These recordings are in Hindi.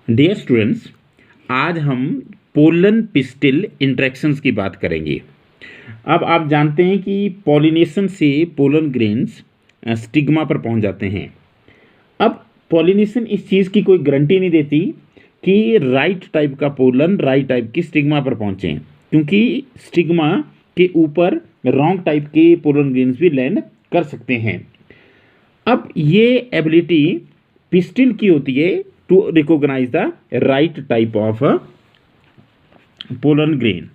डियर स्टूडेंट्स, आज हम पोलन पिस्टिल इंटरेक्शंस की बात करेंगे। अब आप जानते हैं कि पॉलिनेशन से पोलन ग्रेन्स स्टिग्मा पर पहुंच जाते हैं। अब पॉलिनेशन इस चीज़ की कोई गारंटी नहीं देती कि राइट टाइप का पोलन राइट टाइप की स्टिग्मा पर पहुंचे, क्योंकि स्टिग्मा के ऊपर रॉन्ग टाइप के पोलन ग्रेन्स भी लैंड कर सकते हैं। अब ये एबिलिटी पिस्टिल की होती है to recognise the right type of pollen grain.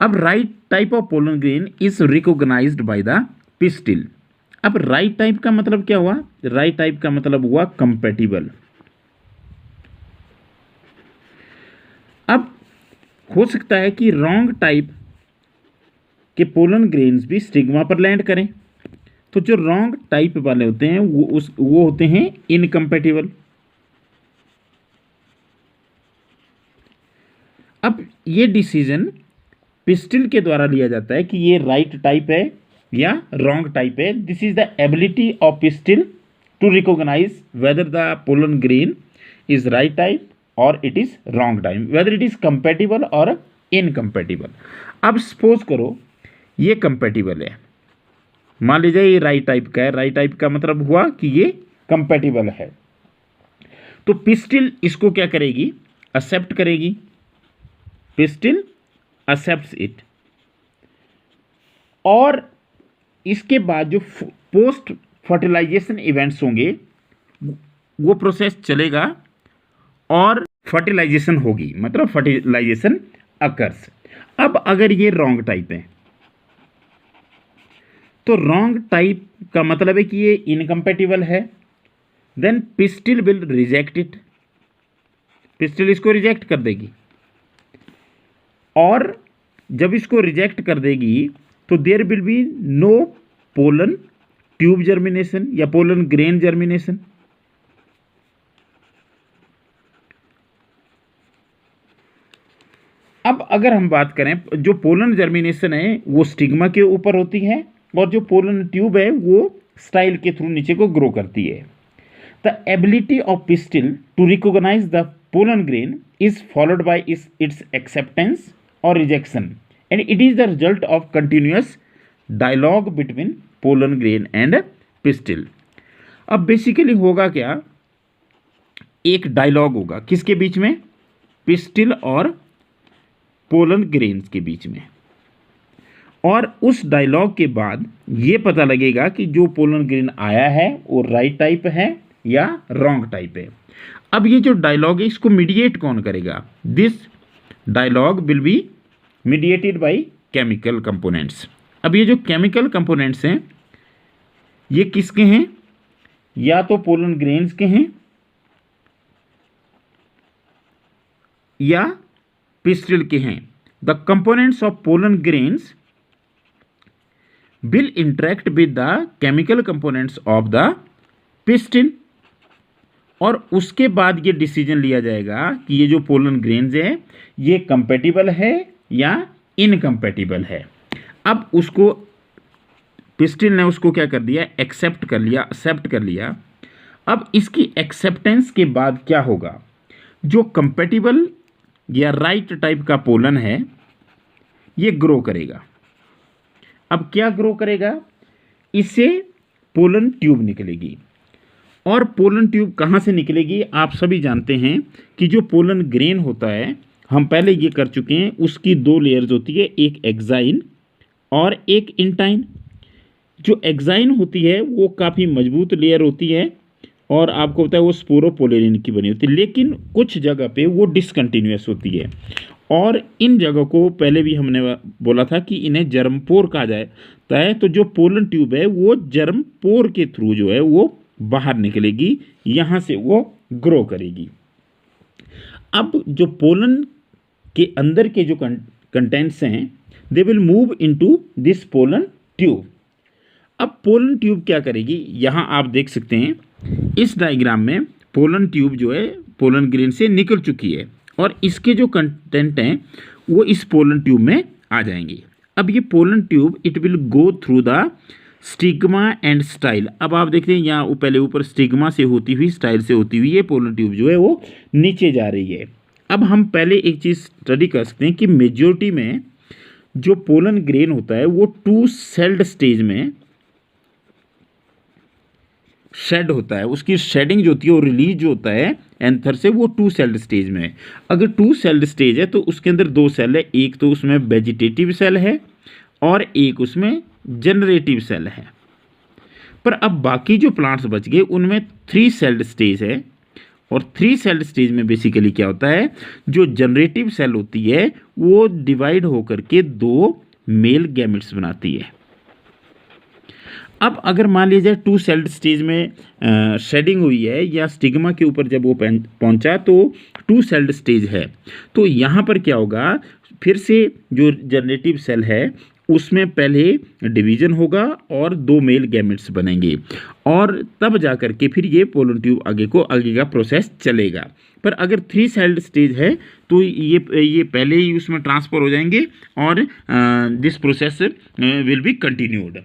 अब right type of pollen grain is recognised by the pistil. अब राइट टाइप का मतलब क्या हुआ? राइट टाइप का मतलब हुआ कंपैटिबल। अब हो सकता है कि रॉन्ग टाइप के पोलन ग्रेन्स भी स्टिग्मा पर लैंड करें, तो जो रॉन्ग टाइप वाले होते हैं वो होते हैं इनकम्पैटिबल। अब ये डिसीजन पिस्टिल के द्वारा लिया जाता है कि ये राइट टाइप है या रॉन्ग टाइप है। This is the ability of pistil to recognise whether the pollen grain is right type और it is wrong type, whether it is compatible और इनकम्पैटिबल। अब सपोज करो ये कंपैटिबल है, मान लीजिए ये राइट टाइप का है। राइट टाइप का मतलब हुआ कि ये कंपैटिबल है, तो पिस्टिल इसको क्या करेगी? एक्सेप्ट करेगी। पिस्टिल एक्सेप्ट्स इट, और इसके बाद जो पोस्ट फर्टिलाइजेशन इवेंट्स होंगे वो प्रोसेस चलेगा और फर्टिलाइजेशन होगी, मतलब फर्टिलाइजेशन अकर्स। अब अगर ये रॉन्ग टाइप है तो रॉन्ग टाइप का मतलब है कि ये इनकम्पैटिबल है, then pistil will reject it. Pistil इसको रिजेक्ट कर देगी, और जब इसको रिजेक्ट कर देगी तो there will be no pollen tube germination या पोलन ग्रेन जर्मिनेशन। अब अगर हम बात करें, जो पोलन जर्मिनेशन है वो स्टिग्मा के ऊपर होती है, और जो पोलन ट्यूब है वो स्टाइल के थ्रू नीचे को ग्रो करती है। The ability of pistil to recognise the pollen grain is followed by its acceptance और rejection, and it is the result of continuous dialogue between pollen grain and pistil. अब बेसिकली होगा क्या? एक डायलॉग होगा किसके बीच में? पिस्टिल और पोलन ग्रेन्स के बीच में, और उस डायलॉग के बाद ये पता लगेगा कि जो पोलन ग्रेन आया है वो राइट टाइप है या रॉन्ग टाइप है। अब ये जो डायलॉग है इसको मीडिएट कौन करेगा? This dialogue will be mediated by chemical components. अब ये जो केमिकल कंपोनेंट्स हैं ये किसके हैं? या तो पोलन ग्रेन्स के हैं या पिस्टिल के हैं। The components of pollen grains will interact with the chemical components of the pistil, और उसके बाद ये डिसीजन लिया जाएगा कि ये जो पोलन ग्रेन्स है ये कंपैटिबल है या इनकम्पैटिबल है। अब उसको पिस्टिल ने उसको क्या कर दिया? एक्सेप्ट कर लिया। अब इसकी एक्सेप्टेंस के बाद क्या होगा? जो कंपैटिबल या राइट टाइप का पोलन है ये ग्रो करेगा। अब क्या ग्रो करेगा? इससे पोलन ट्यूब निकलेगी, और पोलन ट्यूब कहाँ से निकलेगी? आप सभी जानते हैं कि जो पोलन ग्रेन होता है, हम पहले ये कर चुके हैं, उसकी दो लेयर्स होती है, एक एक्साइन और एक इंटाइन। जो एक्साइन होती है वो काफ़ी मजबूत लेयर होती है, और आपको पता है वो स्पोरोपोलेरिन की बनी होती है, लेकिन कुछ जगह पे वो डिसकंटिन्यूअस होती है, और इन जगह को पहले भी हमने बोला था कि इन्हें जर्मपोर कहा जाता है। तो जो पोलन ट्यूब है वो जर्मपोर के थ्रू जो है वो बाहर निकलेगी, यहाँ से वो ग्रो करेगी। अब जो पोलन के अंदर के जो कंटेंट्स हैं they will move into this pollen tube. अब पोलन ट्यूब क्या करेगी? यहाँ आप देख सकते हैं इस डायग्राम में पोलन ट्यूब जो है पोलन ग्रेन से निकल चुकी है, और इसके जो कंटेंट हैं वो इस पोलन ट्यूब में आ जाएंगे। अब ये pollen tube it will go through the stigma and style. अब आप देखते हैं यहाँ पहले ऊपर स्टिग्मा से होती हुई स्टाइल से होती हुई ये पोलन ट्यूब जो है वो नीचे जा रही है। अब हम पहले एक चीज़ स्टडी कर सकते हैं कि मेजोरिटी में जो पोलन ग्रेन होता है वो 2 सेल्ड स्टेज में शेड होता है, उसकी शेडिंग जो होती है वो रिलीज जो होता है एंथर से वो 2 सेल्ड स्टेज में है। अगर 2 सेल्ड स्टेज है तो उसके अंदर 2 सेल है, एक तो उसमें वेजिटेटिव सेल है और एक उसमें जनरेटिव सेल है। पर अब बाकी जो प्लांट्स बच गए उनमें 3 सेल्ड स्टेज है और 3 सेल्ड स्टेज में बेसिकली क्या होता है, जो जनरेटिव सेल होती है वो डिवाइड होकर के 2 मेल गैमेट्स बनाती है। अब अगर मान लीजिए 2 सेल्ड स्टेज में शेडिंग हुई है या स्टिग्मा के ऊपर जब वो पहुंचा तो 2 सेल्ड स्टेज है, तो यहाँ पर क्या होगा, फिर से जो जनरेटिव सेल है उसमें पहले डिवीजन होगा और 2 मेल गैमेट्स बनेंगे और तब जा कर के फिर ये पोलन ट्यूब आगे का प्रोसेस चलेगा। पर अगर 3 सेल्ड स्टेज है तो ये पहले ही उसमें ट्रांसफर हो जाएंगे और this process will be continued.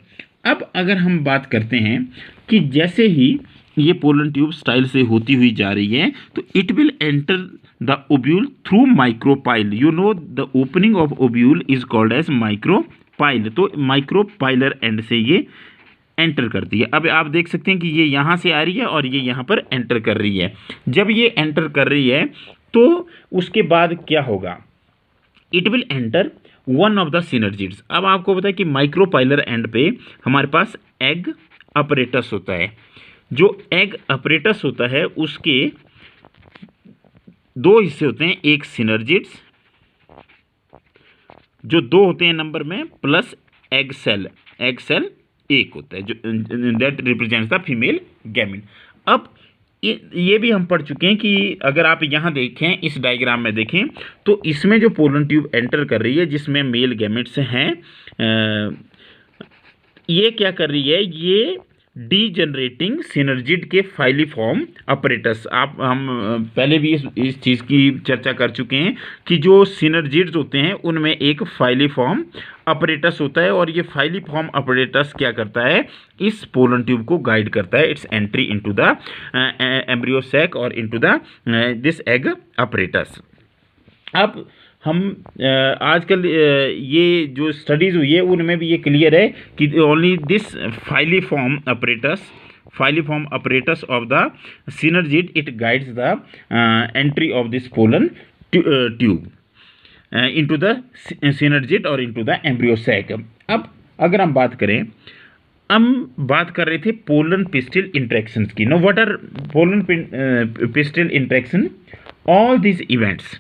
अब अगर हम बात करते हैं कि जैसे ही ये पोलन ट्यूब स्टाइल से होती हुई जा रही है तो it will enter the ovule through micropyle. You know the opening of ovule is called as micropyle. तो माइक्रोपाइलर एंड से ये एंटर करती है। अब आप देख सकते हैं कि ये यहाँ से आ रही है और ये यहाँ पर एंटर कर रही है। जब ये एंटर कर रही है तो उसके बाद क्या होगा, it will enter one of the synergids. अब आपको पता है कि माइक्रोपाइलर एंड पे हमारे पास एग अपरेटस होता है। जो एग अपरेटस होता है उसके 2 हिस्से होते हैं, एक सिनर्जिड्स जो 2 होते हैं नंबर में प्लस एग सेल एक होता है जो that represents the female gamete. अब ये भी हम पढ़ चुके हैं कि अगर आप यहाँ देखें, इस डायग्राम में देखें तो इसमें जो पोलन ट्यूब एंटर कर रही है जिसमें मेल गैमेट्स हैं, ये क्या कर रही है, ये डीजनरेटिंग सिनर्जिड के फाइलिफॉर्म अपरेटस। हम पहले भी इस चीज़ की चर्चा कर चुके हैं कि जो सिनर्जिड्स होते हैं उनमें एक फाइलिफॉर्म अपरेटस होता है और ये फाइलिफॉर्म अपरेटस क्या करता है, इस पोलन ट्यूब को गाइड करता है its entry into the embryo sac और into the this egg apparatus. अब हम आजकल ये जो स्टडीज़ हुई है उनमें भी ये क्लियर है कि only this filiform apparatus of the synergid it guides the entry of this pollen tube into the synergid or into the embryo sac। अब अगर हम बात करें, हम बात कर रहे थे पोलन पिस्टिल इंट्रैक्शंस की। No what are pollen pistil interaction? All this events,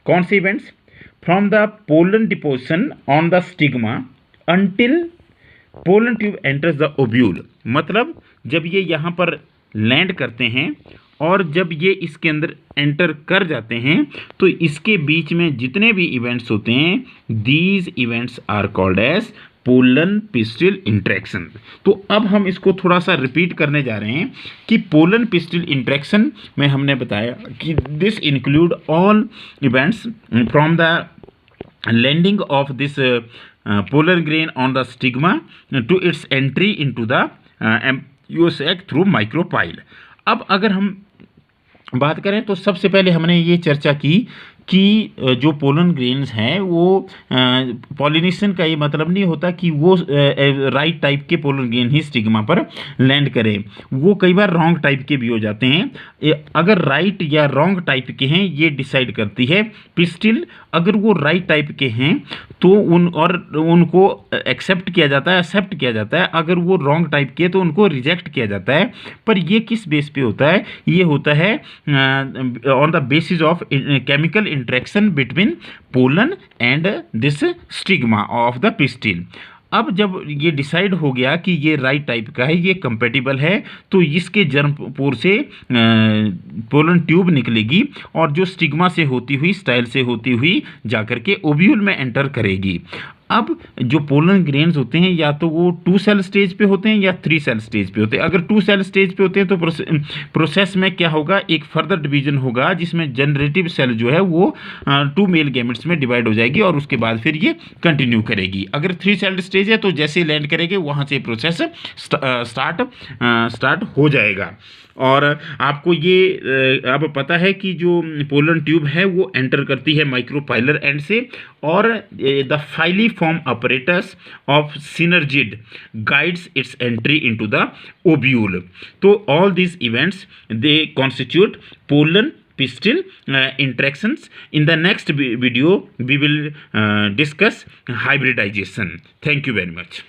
कौन से events? From the pollen deposition on the stigma until pollen tube enters the ovule. मतलब जब ये यहाँ पर लैंड करते हैं और जब ये इसके अंदर एंटर कर जाते हैं तो इसके बीच में जितने भी इवेंट्स होते हैं, these events are called as pollen pistil interaction. तो अब हम इसको थोड़ा सा रिपीट करने जा रहे हैं कि पोलन पिस्टिल इंट्रैक्शन में हमने बताया कि this include all events from the landing of this pollen grain on the stigma to its entry into the embryo sac through micropyle. अब अगर हम बात करें तो सबसे पहले हमने ये चर्चा की कि जो पोलन ग्रेन्स हैं वो पॉलिनेशन का ये मतलब नहीं होता कि वो राइट टाइप के पोलन ग्रेन ही स्टिग्मा पर लैंड करें, वो कई बार रॉन्ग टाइप के भी हो जाते हैं। अगर राइट या रॉन्ग टाइप के हैं ये डिसाइड करती है पिस्टिल। अगर वो राइट टाइप के हैं तो उनको एक्सेप्ट किया जाता है, एक्सेप्ट किया जाता है। अगर वो रॉन्ग टाइप के तो उनको रिजेक्ट किया जाता है। पर ये किस बेस पे होता है? ये होता है on the basis of chemical interaction between pollen and this stigma of the pistil. अब जब ये डिसाइड हो गया कि ये राइट टाइप का है, ये कंपेटिबल है, तो इसके जर्मपोर से पोलन ट्यूब निकलेगी और जो स्टिग्मा से होती हुई, स्टाइल से होती हुई जाकर के ओव्यूल में एंटर करेगी। अब जो पोलन ग्रेन्स होते हैं या तो वो 2 सेल स्टेज पे होते हैं या 3 सेल स्टेज पे होते हैं। अगर 2 सेल स्टेज पे होते हैं तो प्रोसेस में क्या होगा, एक फर्दर डिवीजन होगा जिसमें जनरेटिव सेल जो है वो 2 मेल गैमेट्स में डिवाइड हो जाएगी और उसके बाद फिर ये कंटिन्यू करेगी। अगर 3 सेल स्टेज है तो जैसे लैंड करेंगे वहाँ से प्रोसेस स्टार्ट हो जाएगा। और आपको ये अब पता है कि जो पोलन ट्यूब है वो एंटर करती है माइक्रोपाइलर एंड से, और the फाइलीफॉर्म apparatus of synergid guides its entry into the ovule. So all these events they constitute pollen pistil interactions. In the next video we will discuss hybridization. Thank you very much.